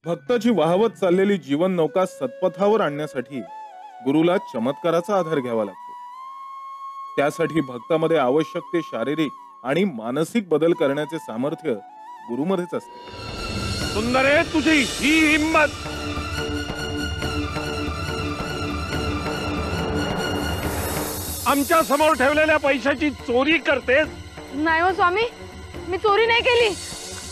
भक्ताची वाहवत चाललेली जीवन नौका सत्पथावर आणण्यासाठी गुरुला चमत्काराचा आधार घ्यावा लागतो। त्यासाठी भक्तामध्ये आवश्यक ते शारीरिक आणि मानसिक बदल करण्याचे सामर्थ्य गुरुमध्येच असते। सुंदरे, तुझी ही हिम्मत! आमच्या समोर ठेवलेल्या पैशाची चोरी करतेस? नाही हो स्वामी, मी चोरी नाही केली।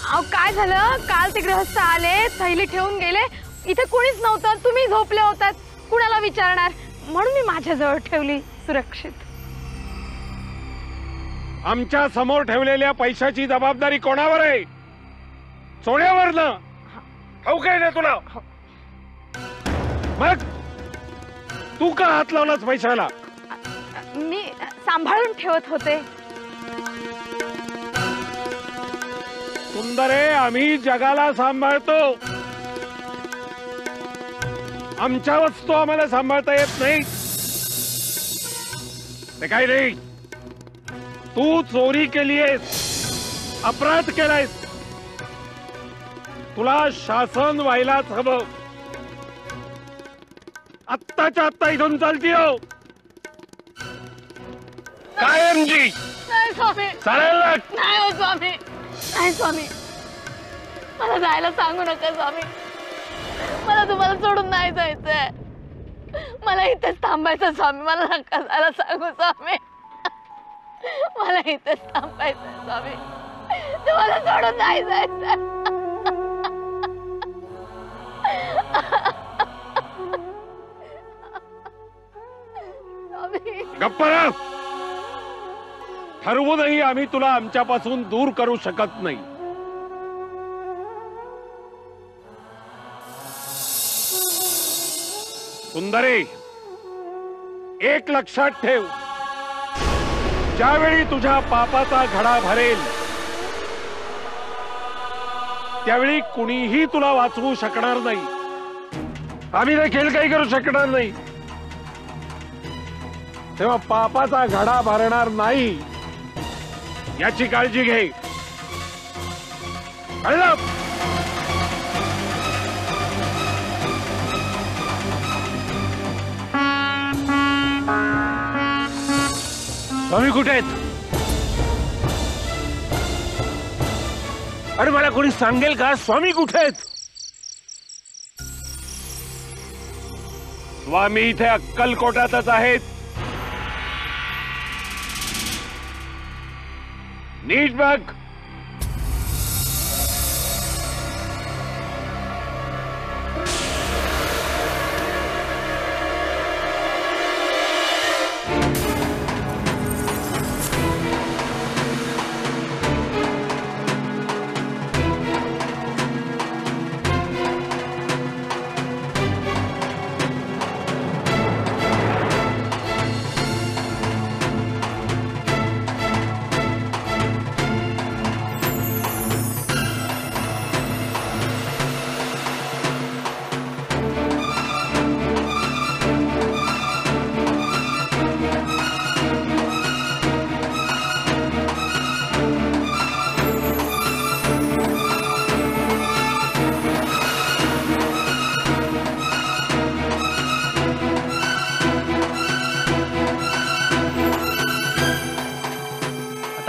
अहो काय झालं, काल ते गृहस्थ आले, थैली ठेवून गेले, इथे कोणीच नव्हतं, तुम्ही झोपले होतात, कुणाला विचारणार, म्हणून मी माझ्याजवळ ठेवली सुरक्षित। आमच्या समोर ठेवलेल्या पैशाची जबाबदारी कोणावर आहे? सोन्यावर ना? ठाऊक आहे ना तुला? मग तू का हात लावलास पैशाला? मी सांभाळून ठेवत होते। सुंदरे, आम्ही जगाला सांभाळतो, आमच्या वस्तू आम्हाला सांभाळता येत नाही। ते काय रे, तू चोरी केलीयस, अपराध केलायस, तुला शासन व्हायलाच हवं। आत्ताच्या आत्ता इथून चालती हो कायमची। नाही स्वामी, चालेल ना? नाही हो स्वामी, नाही स्वामी, मला जायला सांगू नका स्वामी, मला तुम्हाला सोडून नाही जायचंय, मला इथेच थांबायचं स्वामी, मला नका जायला सांगू स्वामी, मला इथेच थांबायचंय स्वामी, तुम्हाला सोडून नाही जायचंय। गप्प रहा। ठरवूनही आम्ही तुला आमच्यापासून दूर करू शकत नाही। सुंदरे, एक लक्षात ठेव, ज्यावेळी तुझ्या पापाचा घडा भरेल त्यावेळी कुणीही तुला वाचवू शकणार नाही, आम्ही देखील काही करू शकणार नाही। तेव्हा पापाचा घडा भरणार नाही याची काळजी घे, कळलं? स्वामी कुठे आहेत? अरे मला कोणी सांगेल का, स्वामी कुठे आहेत? स्वामी इथे अक्कलकोटातच आहेत, नीट बघ।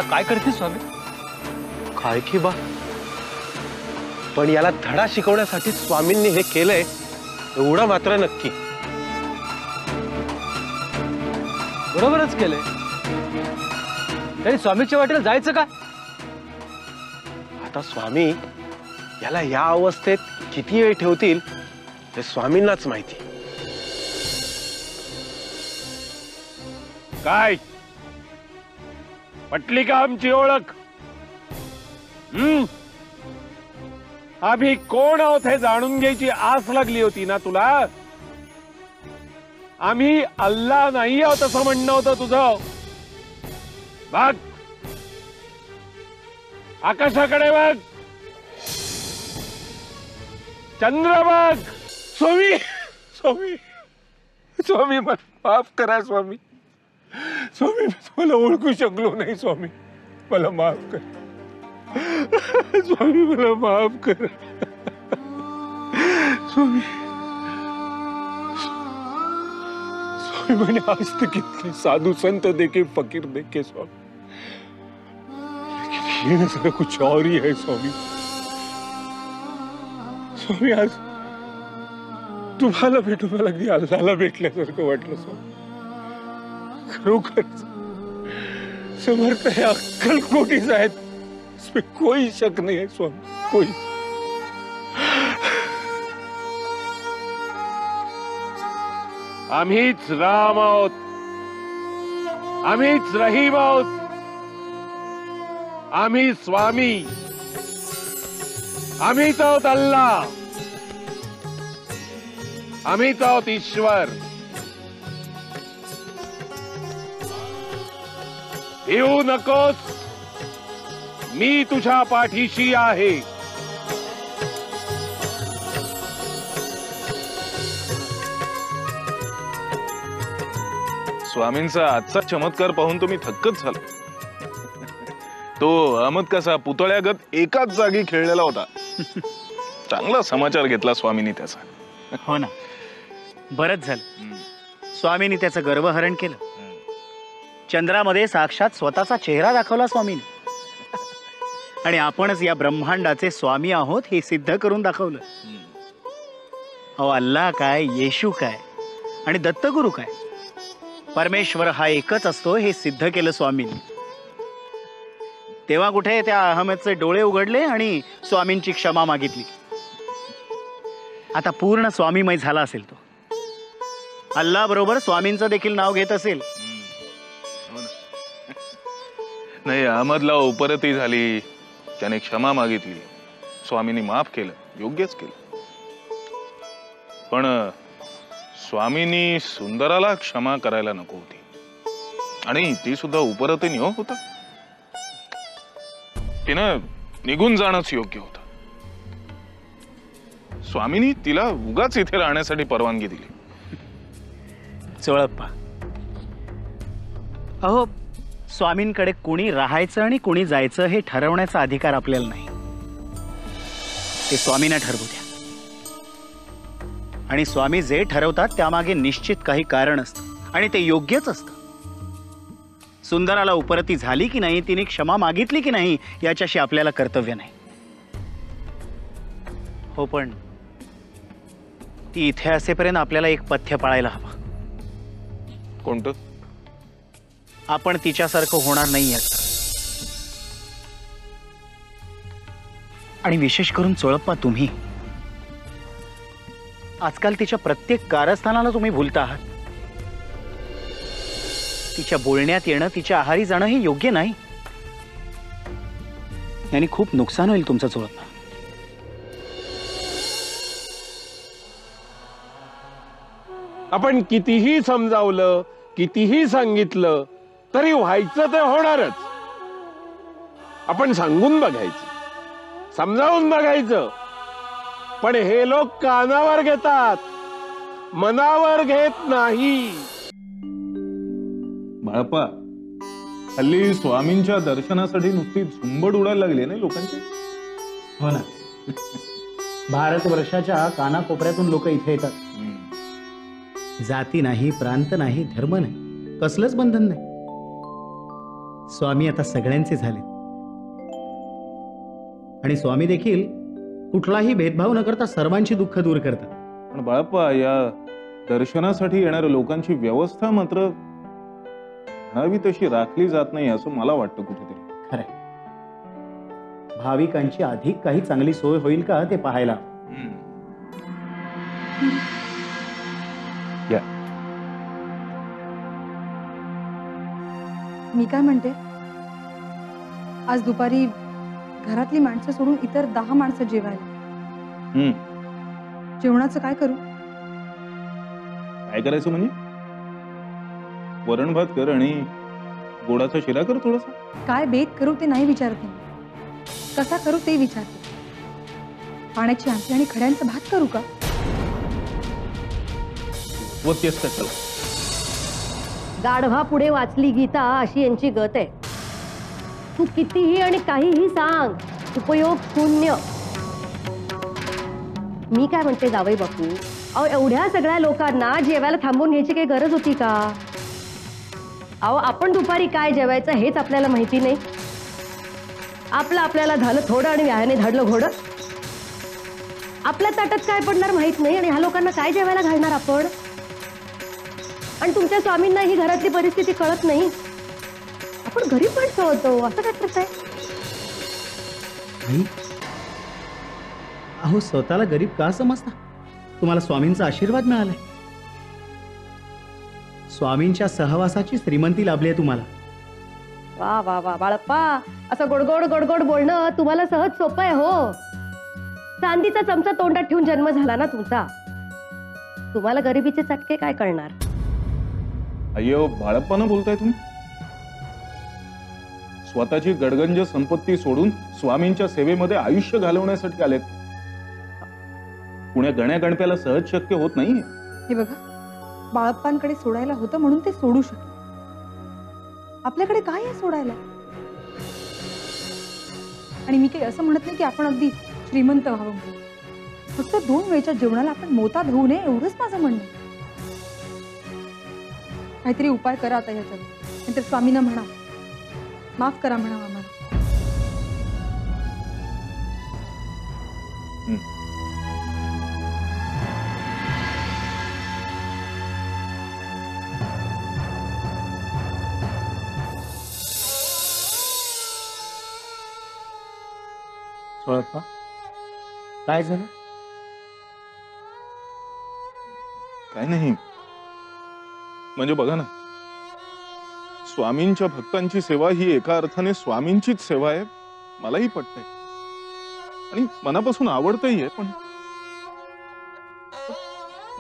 काय करते स्वामी? काय की बा, पण याला धडा शिकवण्यासाठी स्वामींनी हे केलंय एवढं मात्र नक्की। बरोबरच केलंय, तरी स्वामीच्या वाटेला जायचं का? आता स्वामी याला या अवस्थेत किती वेळ ठेवतील हे स्वामींनाच माहिती। काय पटली का आमची ओळख? आम्ही कोण आहोत हे जाणून घ्यायची आस लागली होती ना तुला? आम्ही अल्लाह नाही आहोत असं म्हणणं होतं तुझं। बघ, आकाशाकडे बघ, चंद्र बघ। स्वामी स्वामी स्वामी मला माफ करा स्वामी, स्वामी मी तुम्हाला ओळखू शकलो नाही स्वामी, मला माफ करा स्वामी, मला माफ करा। स्वामी स्वामी मैंने आज तक कितने साधु संत देखे, फकीर देखे स्वामी, लेकिन ये नजर कुछ और ही है स्वामी। स्वामी आज तुम्हाला भेटून मला अगदी अल्लाला भेटल्यासारखं वाटलं स्वामी। खरोखरच समर्थ हे अक्कलकोटीच आहेत, इसमें कोई शक नहीं है स्वामी, कोई। आम्हीच राम आहोत, आम्हीच रहीम आहोत, आम्ही स्वामी, आम्हीच आहोत अल्लाह, आम्हीच आहोत ईश्वर। भिवू नकोस, मी तुझ्या पाठीशी आहे। स्वामींचा आजचा चमत्कार पाहून तुम्ही थक्कच झाला। तो अहमद कसा पुतळ्यागत एकाच जागी खेळलेला होता। चांगला समाचार घेतला स्वामींनी त्याचा। हो ना, बरंच झालं स्वामींनी त्याचं गर्वहरण केलं। चंद्रामध्ये साक्षात स्वतःचा चेहरा दाखवला स्वामींनी, आणि आपणच या ब्रह्मांडाचे स्वामी आहोत हे सिद्ध करून दाखवलं। अहो, अल्लाह काय, येशू काय आणि दत्तगुरु काय, परमेश्वर हा एकच असतो हे सिद्ध केलं स्वामींनी। तेव्हा कुठे त्या अहमदचे डोळे उघडले आणि स्वामींची क्षमा मागितली। आता पूर्ण स्वामीमय झाला असेल तो, अल्लाह बरोबर स्वामींचं देखील नाव घेत असेल। नाही, अहमदला उपरती झाली, त्याने क्षमा मागितली, स्वामींनी माफ केलं, योग्यच केलं। पण स्वामींनी सुंदराला क्षमा करायला नको होती, आणि ती सुद्धा उपरती निहो होता। तिनं निघून जाणंच योग्य होतं। स्वामींनी तिला उगाच इथे राहण्यासाठी परवानगी दिली। चोळप्पा, अहो, स्वामींकडे कुणी राहायचं आणि कुणी जायचं हे ठरवण्याचा अधिकार आपल्याला नाही, ते स्वामींना ठरवू द्या। आणि स्वामी जे ठरवतात त्यामागे निश्चित काही कारण असतं, आणि ते योग्यच असतं। सुंदराला उपरती झाली की नाही, तिने क्षमा मागितली की नाही, याच्याशी आपल्याला कर्तव्य नाही। हो, पण ती इथे असेपर्यंत आपल्याला एक पथ्य पाळायला हवं। कोणतं? आपण तिच्यासारखं होणार नाही याचं, आणि विशेष करून चोळप्पा तुम्ही आजकाल तिच्या प्रत्येक कारस्थानाला तुम्ही भुलता आहात। तिच्या बोलण्यात येणं, तिच्या आहारी जाणं हे योग्य नाही, याने खूप नुकसान होईल तुमचं चोळप्पा। आपण कितीही समजावलं, कितीही सांगितलं तरी व्हायचं ते होणारच। आपण सांगून बघायचं, समजावून बघायचं, पण हे लोक कानावर घेतात, मनावर घेत नाही। बाळप्पा, हल्ली स्वामींच्या दर्शनासाठी नुसती झुंबड उडायला लागली ना लोकांची। हो ना, भारतवर्षाच्या कानाकोपऱ्यातून लोक इथे येतात। जाती नाही, प्रांत नाही, धर्म नाही, कसलंच बंधन नाही। स्वामी आता सगळ्यांचे झाले, आणि स्वामी देखील कुठलाही भेदभाव न करता सर्वांची दुःख दूर करतात। पण बाळप्पा, या दर्शनासाठी येणाऱ्या लोकांची व्यवस्था मात्र म्हणावी तशी राखली जात नाही असं मला वाटतं कुठेतरी। खरंय, भाविकांची अधिक काही चांगली सोय होईल का ते पाहायला। या, मी काय म्हणते, आज दुपारी घरातली माणसं सोडून इतर 10 माणसं जेवायला। जेवणाचं काय करू? काय करायचं म्हणजे? वरण भात कर आणि गोडाचा शिरा कर थोडासा। काय बेत करू ते नाही विचारत मी, कसा करू ते विचारते। पाण्याची आमटी आणि खड्यांचा भात करू का? व तेच का, चला। गाढवा पुढे वाचली गीता अशी यांची गत आहे। तू कितीही आणि काहीही सांग, उपयोग शून्य। मी काय म्हणते जावई बापू, अहो एवढ्या सगळ्या लोकांना जेवायला थांबून घ्यायची काही गरज होती का? अहो आपण दुपारी काय जेवायचं हेच आपल्याला माहिती नाही. आपल्याला झालं थोडं आणि व्यायाने धाडलं घोडं. आपल्या ताटात काय पडणार माहित नाही आणि ह्या लोकांना काय जेवायला घालणार आपण? आणि तुमच्या स्वामींना ही घरातली परिस्थिती कळत नाही. आपण घरी पण होतो असं काय करताय? अहो स्वतःला गरीब का समजता? तुम्हाला स्वामींचा आशीर्वाद मिळालाय. स्वामींच्या सहवासाची श्रीमंती लाभली आहे तुम्हाला. वा वा वा बाळप्पा, असं गोडगोड गोडगोड बोलणं तुम्हाला सहज सोपं आहे हो. चांदीचा चमचा तोंडात ठेवून जन्म झाला ना तुमचा. तुम्हाला गरिबीचे चटके काय कळणार? अय्यो बाळप्पानं बोलताय तुम्ही? स्वतःची गडगंज संपत्ती सोडून स्वामींच्या सेवेमध्ये आयुष्य घालवण्यासाठी आलेत. पुण्या गण्या गणप्याला सहज शक्य होत नाही. हे बघा, बाळप्पांकडे सोडायला होतं म्हणून ते सोडू शकले. आपल्याकडे काय आहे सोडायला? आणि मी काही असं म्हणत नाही की आपण अगदी श्रीमंत व्हावं म्हणून. फक्त 2 वेळच्या जेवणाला आपण मोताद होऊ नये एवढंच माझं म्हणणं. काहीतरी उपाय करा आता ह्याच्यावर. नंतर स्वामींना म्हणा माफ करा म्हणा आम्हाला. सोळप्पा काय झालं? काय नाही, म्हणजे बघा ना, स्वामींच्या भक्तांची सेवा ही एका अर्थाने स्वामींचीच सेवा आहे. मलाही पटतंय आणि मनापासून आवडतही आहे. पण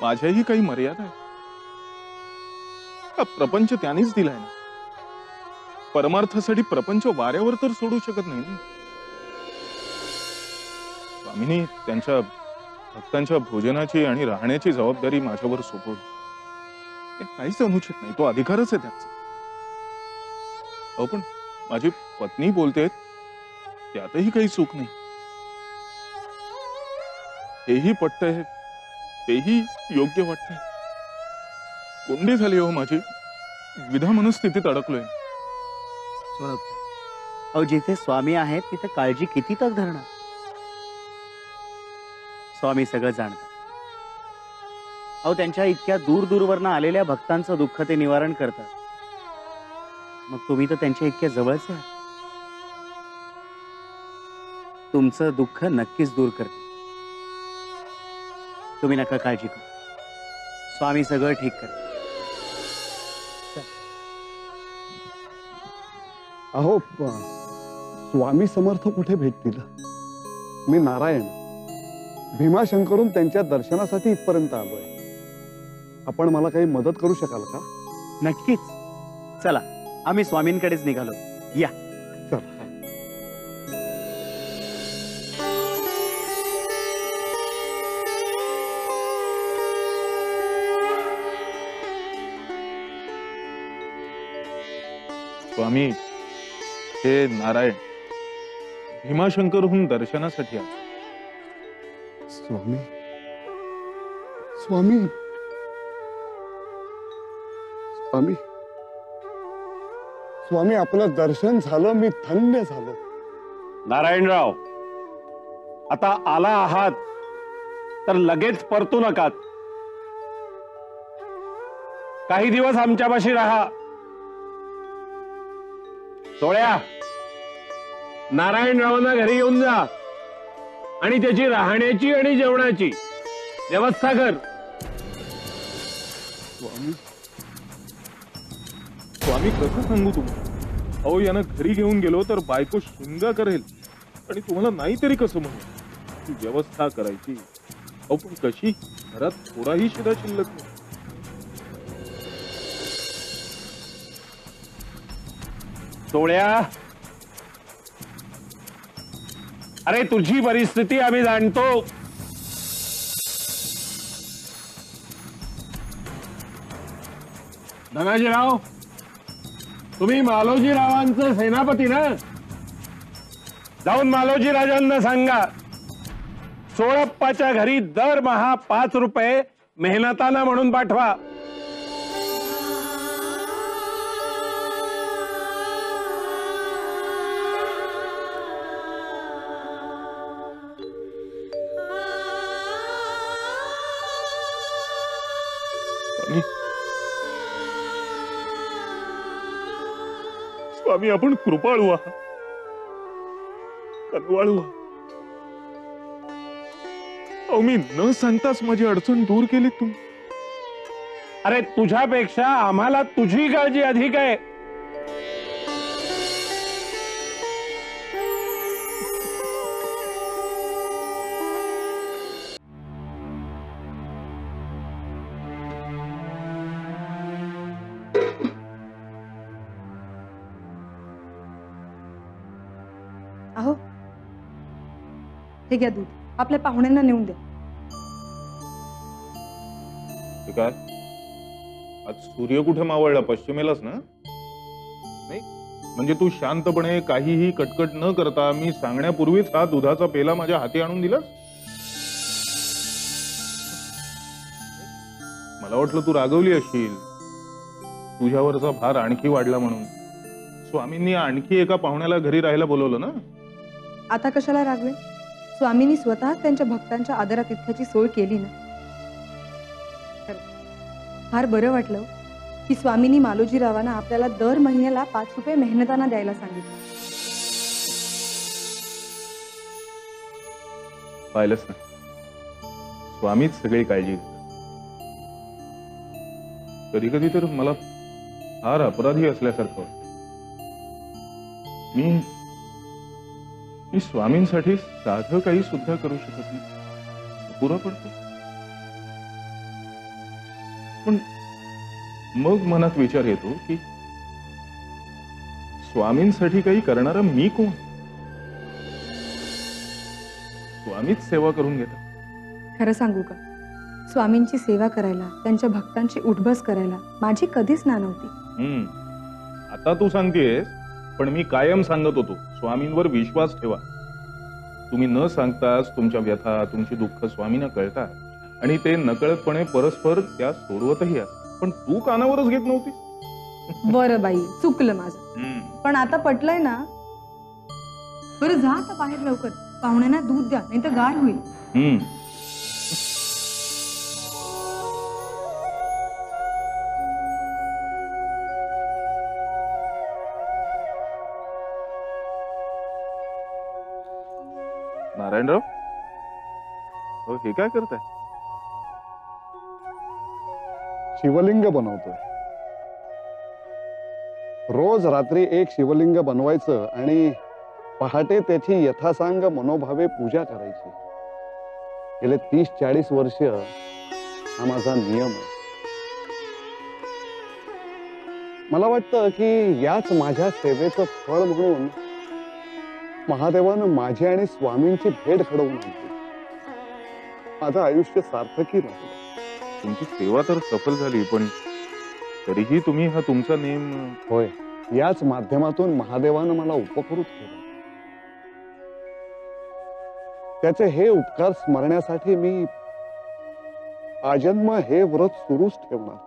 माझ्याही काही मर्यादा आहे. हा प्रपंच त्यानेच दिलाय ना. परमार्थासाठी प्रपंच वाऱ्यावर तर सोडू शकत नाही ना. स्वामींनी त्यांच्या भक्तांच्या भोजनाची आणि राहण्याची जबाबदारी माझ्यावर सोपवली. काहीच अनुचित नाही, तो अधिकारच आहे त्यांचा. अहो पण माझी पत्नी बोलते त्यातही काही चूक नाही. हेही पटतंय, तेही योग्य वाटतंय. कोंडी झाली हो माझी, द्विधा मनस्थितीत अडकलोय. अहो जिथे स्वामी आहेत तिथे काळजी किती तक धरणार. स्वामी सगळं जाणतात. अहो त्यांच्या इतक्या दूर दूरवरनं आलेल्या भक्तांचं दुःख ते निवारण करतात. मग तुम्ही तर त्यांच्या इतक्या जवळचे आहात. तुमचं दुःख नक्कीच दूर करते. तुम्ही नका काळजी करू, स्वामी सगळं ठीक करतात. अहो स्वामी समर्थ कुठे भेटतील? मी नारायण भीमाशंकरून त्यांच्या दर्शनासाठी इथपर्यंत आलोय. आपण मला काही मदत करू शकाल का? नक्कीच. चला आम्ही स्वामींकडेच निघालो. या चला. स्वामी हे नारायण भीमाशंकरहून दर्शनासाठी आले. स्वामी स्वामी स्वामी स्वामी आपलं दर्शन झालं, मी धन्य झालो. नारायणराव, आता आला आहात तर लगेच परतू नका. काही दिवस आमच्यापाशी राहा. सोळ्या, नारायणरावांना घरी येऊन जा आणि त्याची राहण्याची आणि जेवणाची व्यवस्था कर. स्वामी कसं सांगू तुम्हाला? अहो यांना घरी घेऊन गेलो तर बायको शिंगा करेल आणि तुम्हाला नाही तरी कसं म्हणू? ती व्यवस्था करायची. अहो पण कशी? घरात थोडाही शिदा शिल्लक नाही. सोळ्या, अरे तुझी परिस्थिती आम्ही जाणतो. धनाजीराव, तुम्ही सोळप्पाच्या घरी दरमहा 5 रुपये मेहनताना म्हणून पाठवा. स्वामी आपण कृपाळू आहात, कनवाळू आहात. अहो मी न सांगताच माझी अडचण दूर केली तुम्ही. अरे तुझ्यापेक्षा आम्हाला तुझी काळजी अधिक आहे. अहो हे घ्या दूध, आपल्या पाहुण्यांना नेऊन द्या. ते काय आज सूर्य कुठे मावळला? पश्चिमेलाच ना? नाही म्हणजे तू शांतपणे काहीही कटकट न करता मी सांगण्यापूर्वीच हा दुधाचा पेला माझ्या हाती आणून दिलास? मला वाटलं तू रागवली असशील, तुझ्यावरचा भार आणखी वाढला म्हणून. स्वामींनी आणखी एका पाहुण्याला घरी राहायला बोलवलं ना? आता कशाला रागवे? स्वामींनी स्वतः त्यांच्या भक्तांच्या आदरातिथ्याची सोय केली ना. फार बरं वाटलं की स्वामींनी मालोजीरावांना आपल्याला दर महिन्याला 5 रुपये मेहनताना द्यायला सांगितलं. पाहिलंच ना, स्वामीच सगळी काळजी घेतात. कधी कधी तर मला फार अपराधी असल्यासारखं वाटतं. मी स्वामींसाठी साधं काही सुद्धा करू शकत नाही, पुरा पडतो. पण मग मनात विचार येतो की स्वामींसाठी काही करणारा मी कोण? स्वामीच सेवा करून घेतात. खरं सांगू का, स्वामींची सेवा करायला, त्यांच्या भक्तांची उठबस करायला माझी कधीच ना नव्हती. आता तू सांगतेस, पण मी कायम सांगत होतो स्वामींवर विश्वास ठेवा. तुम्ही न सांगताच तुमच्या व्यथा, तुमची दुःख स्वामींना कळतात आणि ते नकळतपणे परस्पर त्या सोडवतही असतात. पण तू कानावरच घेत नव्हतीस. बरं बाई, चुकलं माझं. पण आता पटलंय ना. बरं जा आता बाहेर लवकर, पाहुण्यांना दूध द्या, नाही तर गार होईल. नारायणराव, हो हे काय करताय? शिवलिंग बनवतोय. रोज रात्री एक शिवलिंग बनवायचं आणि पहाटे त्याची यथासांग मनोभावे पूजा करायची. गेले 30-40 वर्ष हा माझा नियम आहे. मला वाटतं की याच माझ्या सेवेचं फळ म्हणून महादेवानं माझी आणि स्वामींची भेट घडवून आणली. माझं आयुष्य सार्थकी राहिलं. तुमची सेवा तर सफल झाली, पण तरीही तुम्ही हा तुमचा नेम. होय, याच माध्यमातून महादेवानं मला उपकृत केलं. त्याचे हे उपकार स्मरण्यासाठी मी आजन्म हे व्रत सुरूच ठेवणार.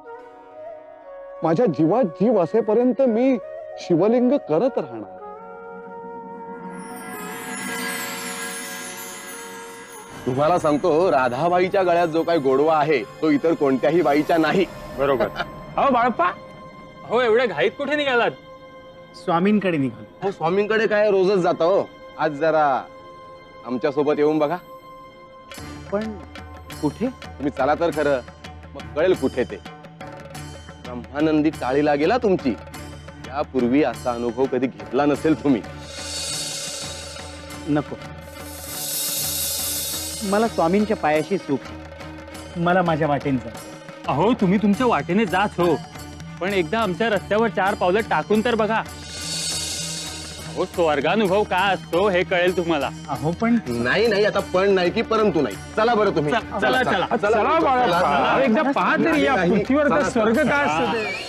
माझ्या जीवात जीव असेपर्यंत मी शिवलिंग करत राहणार. तुम्हाला सांगतो, राधाबाईच्या गळ्यात जो काही गोडवा आहे तो इतर कोणत्याही बाईच्या नाही. बरोबर. हो बाळप्पा, हो एवढ्या घाईत कुठे निघालात? स्वामींकडे निघालो. हो, स्वामींकडे काय रोजच जाता हो. आज जरा आमच्या सोबत येऊन बघा. पण कुठे? तुम्ही चला तर खरं, मग कळेल कुठे ते. ब्रह्मानंदी टाळीला गेला तुमची. यापूर्वी असा अनुभव कधी घेतला नसेल तुम्ही. नको, मला स्वामींच्या पायाशी सुख. मला माझ्या वाटेने जा. अहो तुम्ही तुमच्या वाटेने जाच हो, पण एकदा आमच्या रस्त्यावर 4 पावलं टाकून तर बघा. अहो स्वर्गानुभव काय असतो हे कळेल तुम्हाला. अहो पण नाही नाही, आता पण नाही की परंतु नाही. चला बरं तुम्ही. चला चला चला बाळप्पा, एकदा पहा तरी या पृथ्वीवर तर स्वर्ग काय असतं ते.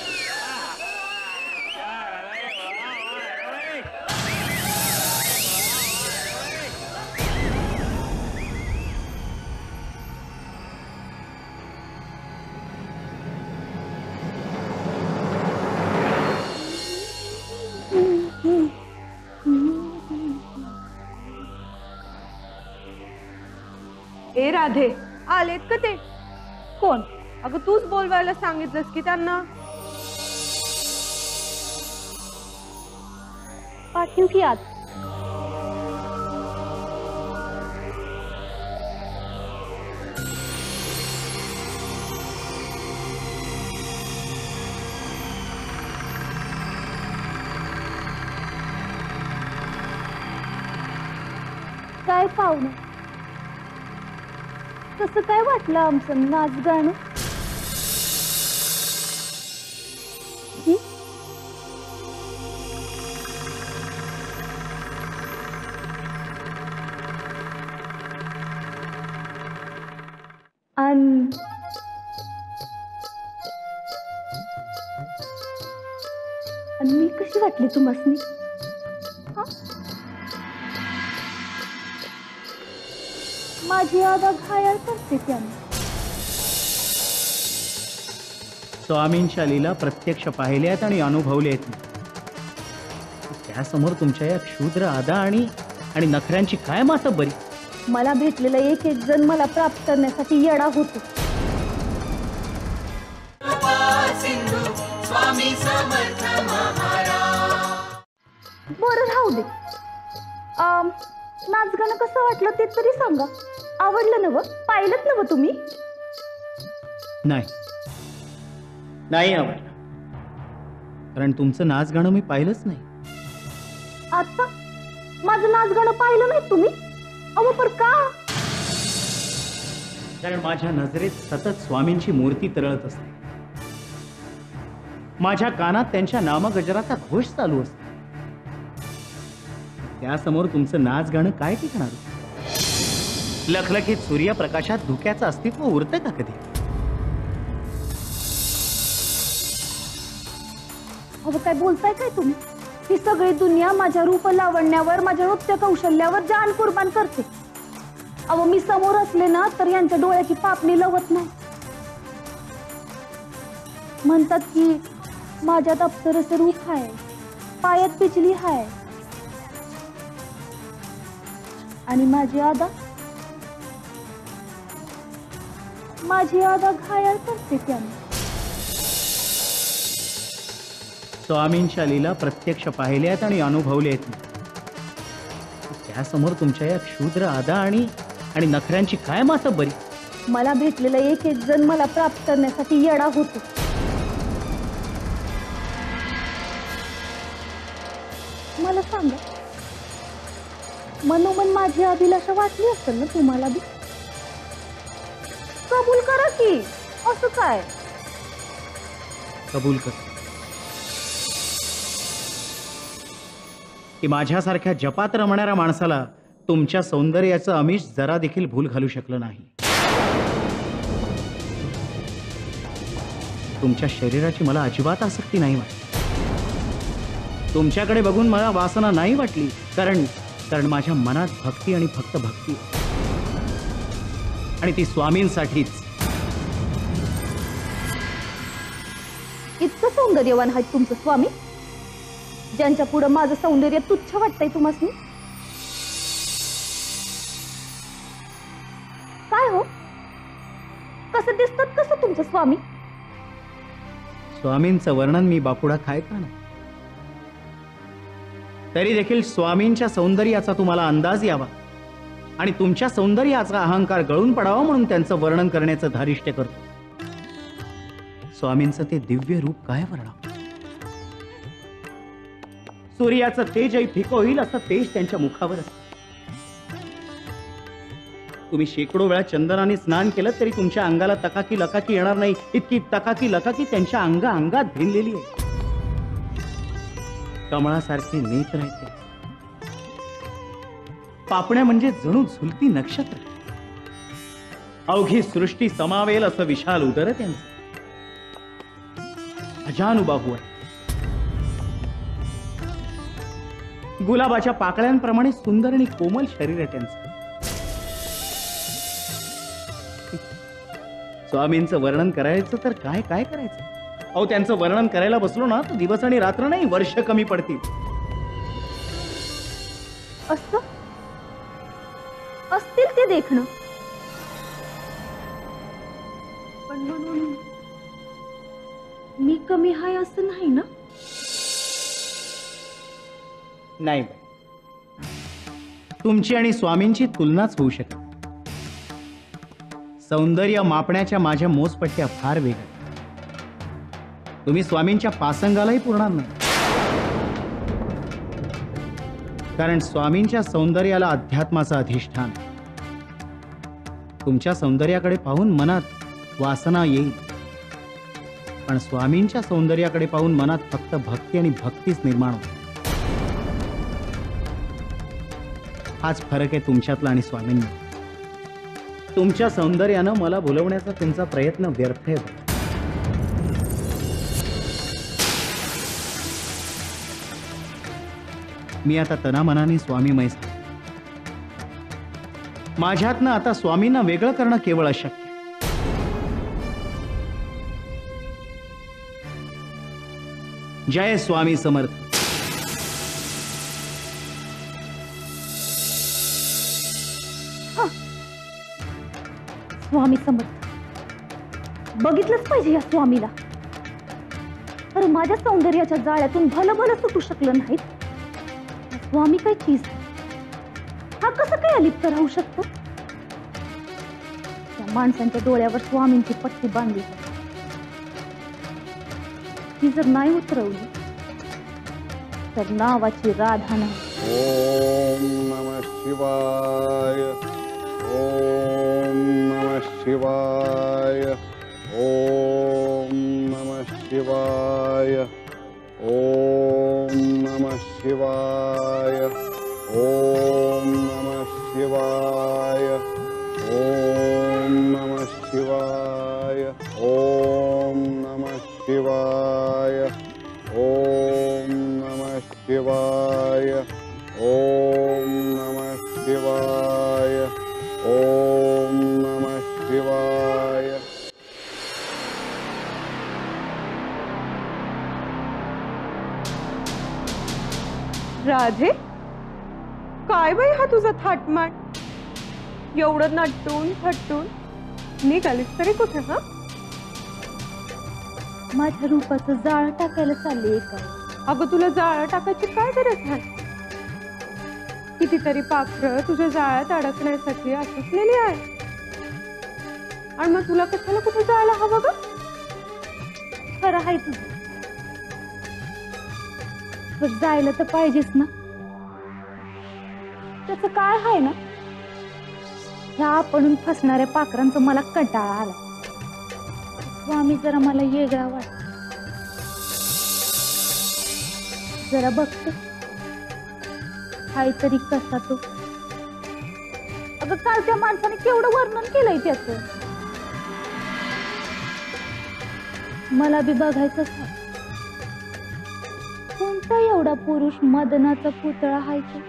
ए राधे, आलेत का ते? कोण? अगं तूच बोलवायला सांगितलंस की त्यांना. पाठीव की आत. काय पाहुणं, कसं काय वाटलं आमचं नाच गाणं? आणि मी कशी वाटली तुम्हासनी? माझी आदा घायल करते त्याने. स्वामींच्या लीला प्रत्यक्ष पाहिल्यात आणि अनुभवल्यात. त्यासमोर तुमच्या या क्षुद्र आदा आणि नखऱ्यांची काय मातब्बरी. मला भेटलेला एक एक जण मला प्राप्त करण्यासाठी येडा होतो. बरं राहू दे. नाच गाणं कसं वाटलं ते तरी सांगा. आवडलं नव? पाहिलं नव तुम्ही? नाही आवडलं, कारण तुमचं नाच गाणं मी पाहिलंच नाही. आता माझं नाच गाणं पाहिलं नाही तुम्ही? अहो पण का? कारण माझ्या नजरेत सतत स्वामींची मूर्ती तरळत असते. माझ्या कानात त्यांच्या नामगजराचा घोष चालू असतो. त्यासमोर तुमचं नाच गाणं काय टिकणार? लखलखीत सूर्यप्रकाशात धुक्याचं अस्तित्व उरतं का कधी? अहो काय बोलताय काय तुम्ही? ही सगळी दुनिया माझ्या रूप लावण्यावर, माझ्या नृत्य कौशल्यावर जान कुर्बान करते. अहो मी समोर असले ना तर यांच्या डोळ्याची पापणी लवत नाही. म्हणतात की माझ्यात अप्सरस रूप आहे, पायात बिजली आहे, आणि माझी आदा घायल करते त्याने. स्वामींच्या लीला प्रत्यक्ष पाहिल्यात आणि अनुभवल्यात. त्यासमोर तुमच्या या क्षुद्र आदा आणि नखऱ्यांची काय मातब्बरी. मला भेटलेला एक एक जण मला प्राप्त करण्यासाठी येडा होतो. मला सांगा, मनोमन माझी अभिलाषा वाटली असेल ना तुम्हाला बी? कबूल करा की. असं काय? कबूल कर की माझ्यासारख्या जपात रमणाऱ्या माणसाला तुमच्या सौंदर्याचं आमिष जरा देखील भूल घालू शकलं नाही. तुमच्या शरीराची मला अजिबात आसक्ती नाही वाटली. तुमच्याकडे बघून मला वासना नाही वाटली, कारण माझ्या मनात भक्ती आणि फक्त भक्ती, आणि ती स्वामींसाठीच. इतकं सौंदर्यवान आहेत तुमचं स्वामी, ज्यांच्या पुढे माझं सौंदर्य तुच्छ वाटतंय तुम्हासनी? काय हो, कसं दिसतात कसं तुमचं स्वामी? स्वामींचं वर्णन मी बापुडा काय करणार? तरी देखील स्वामींच्या सौंदर्याचा तुम्हाला अंदाज यावा आणि तुमच्या सौंदर्याचा अहंकार गळून पडावा म्हणून त्यांचं वर्णन करण्याचं धारिष्ट्य करतो. स्वामींचं ते दिव्य रूप काय वर्णन? सूर्याचं तेजही फिकं होईल असं तेज त्यांच्या मुखावर असतं. तुम्ही शेकडो वेळा चंदनाने स्नान केलं तरी तुमच्या अंगाला तकाकी लकाकी येणार नाही, इतकी तकाकी लकाकी त्यांच्या अंगात भिनलेली आहे. कमळासारखे नेत्र आहेत ते. पापण्या म्हणजे जणू झुलती नक्षत्र. अवघी सृष्टी समावेल असं विशाल उदर त्यांचं. अजानुबाहू आहे. गुलाबाच्या पाकळ्यांप्रमाणे सुंदर आणि कोमल शरीर आहे त्यांचं. स्वामींचं वर्णन करायचं तर काय काय करायचं? अहो त्यांचं वर्णन करायला बसलो ना तर दिवस आणि रात्र नाही, वर्ष कमी पडतील. असतील ते देखणं, पण म्हणून मी कमी आहे असं नाही ना? नाही, तुमची आणि स्वामींची तुलनाच होऊ शकते. सौंदर्य मापण्याच्या माझ्या मोजपट्ट्या फार वेगळ्या. तुम्ही स्वामींच्या पासंगालाही पुरणार नाही, कारण स्वामींच्या सौंदर्याला अध्यात्माचं अधिष्ठान. तुमच्या सौंदर्याकडे पाहून मनात वासना येईल, पण स्वामींच्या सौंदर्याकडे पाहून मनात फक्त भक्ती आणि भक्तीच निर्माण होते. हाच फरक आहे तुमच्यातला आणि स्वामींना. तुमच्या सौंदर्यानं मला बोलवण्याचा तुमचा प्रयत्न व्यर्थ आहे. मी आता तनामनाने स्वामीमय झालो. माझ्यातनं आता स्वामींना वेगळं करणं केवळ अशक्य. जय स्वामी समर्थ. स्वामी समर्थ. बघितलंच पाहिजे या स्वामीला. अरे माझ्या सौंदर्याच्या जाळ्यातून भलं भलं सुटू शकलं नाही. स्वामी काय चीज आहे? हा कसं काय अलिप्त राहू शकतो? त्या माणसांच्या डोळ्यावर स्वामींची पट्टी बांधली, ती जर नाही उतरवली तर नावाची राधा नाही. ओम नमः शिवाय. ओम नमः शिवाय. ओम नमः शिवाय. ओम नमः शिवाय. ओम नमः शिवाय. ओम नमः शिवाय. ओम नमः शिवाय. ओम नमः शिवाय. ओम नमः शिवाय. ओम नमः शिवाय. राधे, काय बाई हा तुझा थाटमाट? एवढं नटून थटून निघालीस तरी कुठे? हा, माझ्या रूपाचं जाळ टाकायला चालले का? अगं तुला जाळं टाकायची काय गरज आहे? कितीतरी पाखरं तुझ्या जाळ्यात अडकण्यासाठी आसुसलेली आहे, आणि मग तुला कशाला कुठे जायला हवं ग? खरं आहे तुझं, पण जायला तर पाहिजेच ना. त्याचं काय आहे ना, ह्या आपणून फसणाऱ्या पाखरांचं मला कंटाळा आला. स्वामी जरा मला वेगळा वाटत. जरा बघते हाय तरी कसा तो. अगं काल त्या माणसाने केवढं वर्णन केलंय त्याचं, मला बी बघायचंच आहे. कोणता एवढा पुरुष मदनाचा पुतळा आहे तो?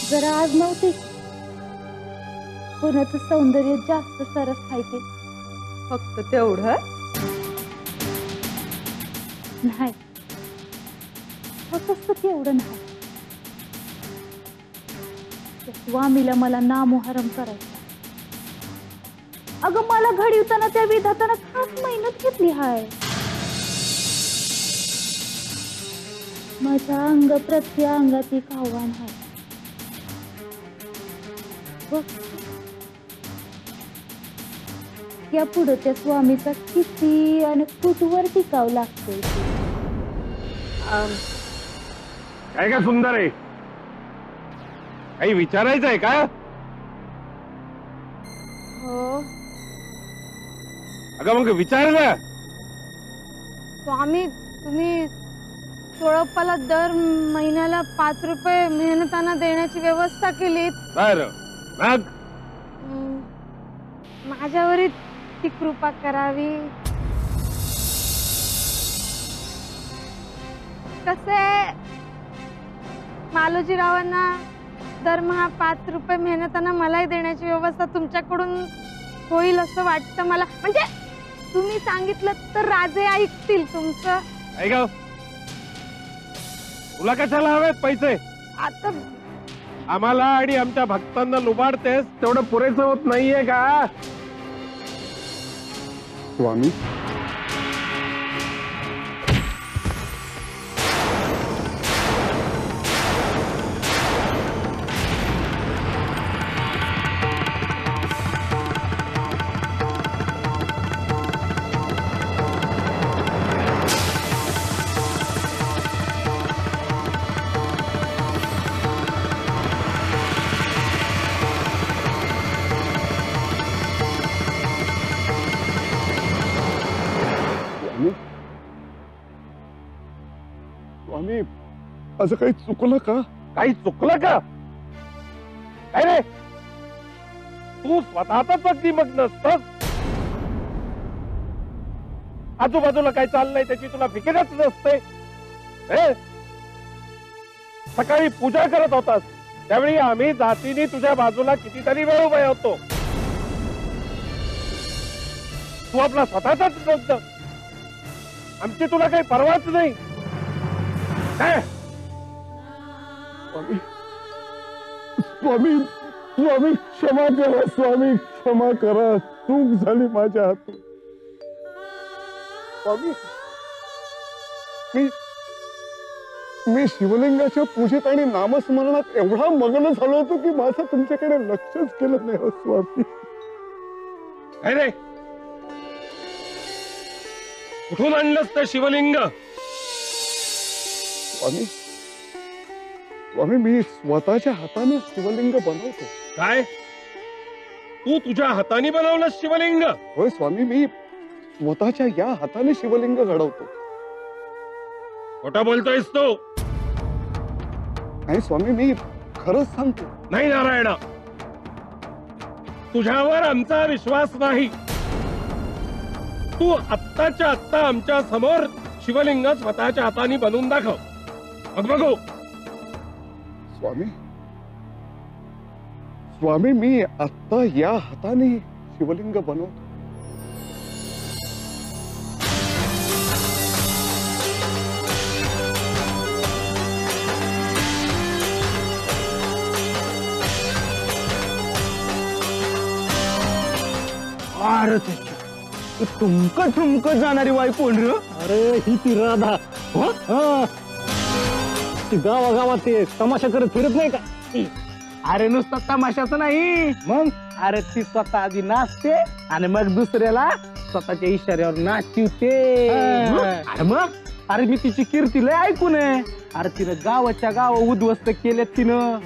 जरा आज नव्हते कोणाचं सौंदर्य जास्त सरस आहे ते. फक्त तेवढं नाही, फक्त तेवढं नाही. त्या स्वामीला मला नामोहरम करायचं. अगं मला घडवताना त्या विधातानं खास मेहनत घेतली आहे. माझ्या अंग प्रत्यंगात एक आव्हान आहे. या पुढे त्या स्वामीचा किती आणि कुठवर टिकाव लागतोय. काय का सुंदर आहे? काही विचारायचं आहे का? हो अगं मग विचार ना. स्वामी, तुम्ही चोळप्पाला दर महिन्याला 5 रुपये मेहनताना देण्याची व्यवस्था केली. बरं, मग माझ्यावरही ती कृपा करावी. कसे मालोजीरावांना दरमहा 5 रुपये मेहनताना मलाही देण्याची व्यवस्था तुमच्याकडून होईल असं वाटतं मला. म्हणजे तुम्ही सांगितलं तर राजे ऐकतील तुमचं. ऐका, तुला कशाला हवेत पैसे? आता आम्हाला आणि आमच्या भक्तांना लुबाडतेस तेवढं पुरेसं होत नाहीये का? स्वामी स्वामी असं काही चुकलं का? काही चुकलं का? काय रे, तू स्वतःच अगदी मग्न असतोस. आजूबाजूला काय चाललंय त्याची तुला फिकीरच नसते. सकाळी पूजा करत होतास त्यावेळी आम्ही जातीने तुझ्या बाजूला कितीतरी वेळ उभे होतो. तू आपला स्वतःचाच मग्न. आमची तुला काही परवाच नाही. स्वामी स्वामी स्वामी क्षमा करा. स्वामी क्षमा करा. चूक झाली माझ्या हातून. स्वामी मी शिवलिंगाच्या पूजेत आणि नामस्मरणात एवढा मग्न झालो होतो की माझं तुमच्याकडे लक्षच केलं नाही. स्वामी रे, कुठून आणलंस ते शिवलिंग? स्वामी स्वामी मी स्वतःच्या हाताने शिवलिंग बनवतो. काय, तू तुझ्या हाताने बनवलं शिवलिंग? होय स्वामी, मी स्वतःच्या या हाताने शिवलिंग घडवतो. खोटं बोलतोयस तू? नाही स्वामी, मी खरंच सांगतो. नाही नारायणा, तुझ्यावर आमचा विश्वास नाही. तू आत्ताच्या आत्ता आमच्या समोर शिवलिंग स्वतःच्या हाताने बनवून दाखव, मग बघू. स्वामी स्वामी मी आत्ता या हाताने शिवलिंग बनवतो. अरे तुमक ठुमक जाणारी वाई कोण रे? अरे ही ती राधा. ती गावागावात ते तमाशा करत फिरत नाही का? अरे नुसता तमाशाच नाही, मग अरे ती स्वतः आधी नाचते आणि मग दुसऱ्याला स्वतःच्या इशाऱ्यावर नाचवते. अरे मग अरे मी तिची कीर्ती लय ऐकून आहे. अरे तिनं गावाच्या गाव उद्ध्वस्त केले तिनं.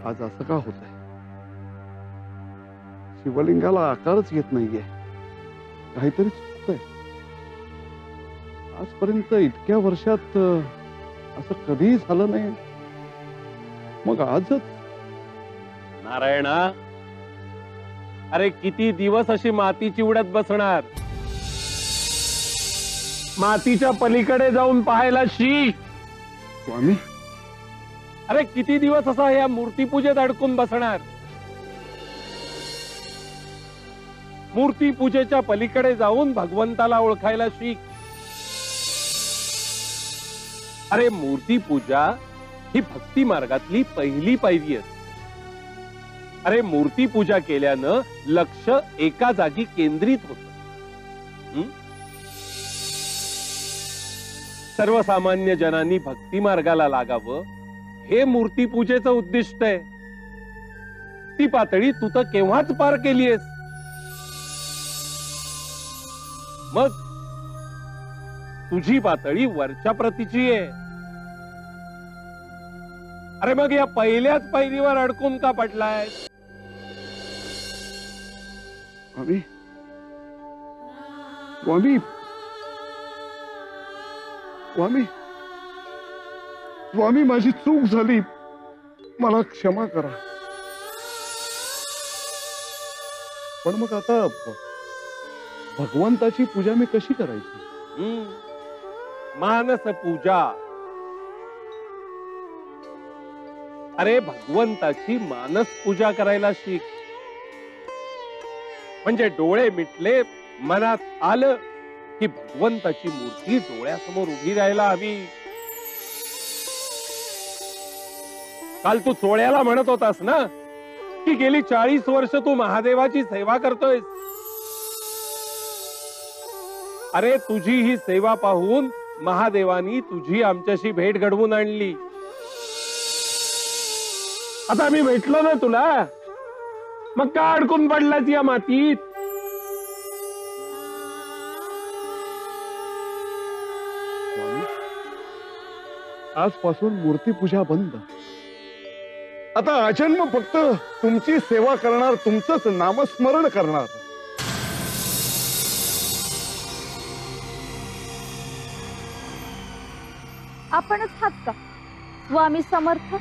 आज असं का होत आहे? शिवलिंगाला आकारच येत नाहीये. काहीतरी चुकतंय. आजपर्यंत इतक्या वर्षात असं कधीही झालं नाही, मग आजच? नारायणा, अरे किती दिवस अशी माती चिवडत बसणार? मातीच्या पलीकडे जाऊन पाहायला शिक. स्वामी, अरे किती दिवस असा या मूर्तीपूजेत अडकून बसणार? मूर्तीपूजेच्या पलीकडे जाऊन भगवंताला ओळखायला शिक. अरे मूर्तीपूजा ही भक्ती मार्गातली पहिली पायरी असते. अरे मूर्तीपूजा केल्यानं लक्ष एका जागी केंद्रित होतं. सर्वसामान्य जनांनी भक्ती मार्गाला लागावं हे मूर्तीपूजेचं उद्दिष्ट आहे. ती पातळी तू तर केव्हाच पार केलीयस. मग तुझी पातळी वरच्या प्रतीची आहे. अरे मग या पहिल्याच पायरीवर अडकून का पडलाय? स्वामी स्वामी स्वामी स्वामी माझी चूक झाली, मला क्षमा करा. पण मग आता भगवंताची पूजा मी कशी करायची? मानस पूजा. अरे भगवंताची मानस पूजा करायला शिक. म्हणजे डोळे मिटले, मनात आलं की भगवंताची मूर्ती डोळ्यासमोर उभी राहायला हवी. काल तू चोळ्याला म्हणत होतास ना की गेली 40 वर्ष तू महादेवाची सेवा करतोयस. अरे तुझी ही सेवा पाहून महादेवानी तुझी आमच्याशी भेट घडवून आणली. आता मी भेटलो ना तुला, मग का अडकून पडलास या मातीत? स्वामी, आजपासून मूर्तीपूजा बंद. आता आजन्म फक्त तुमची सेवा करणार, तुमचंच नामस्मरण करणार. आपणच आहात का स्वामी समर्थ?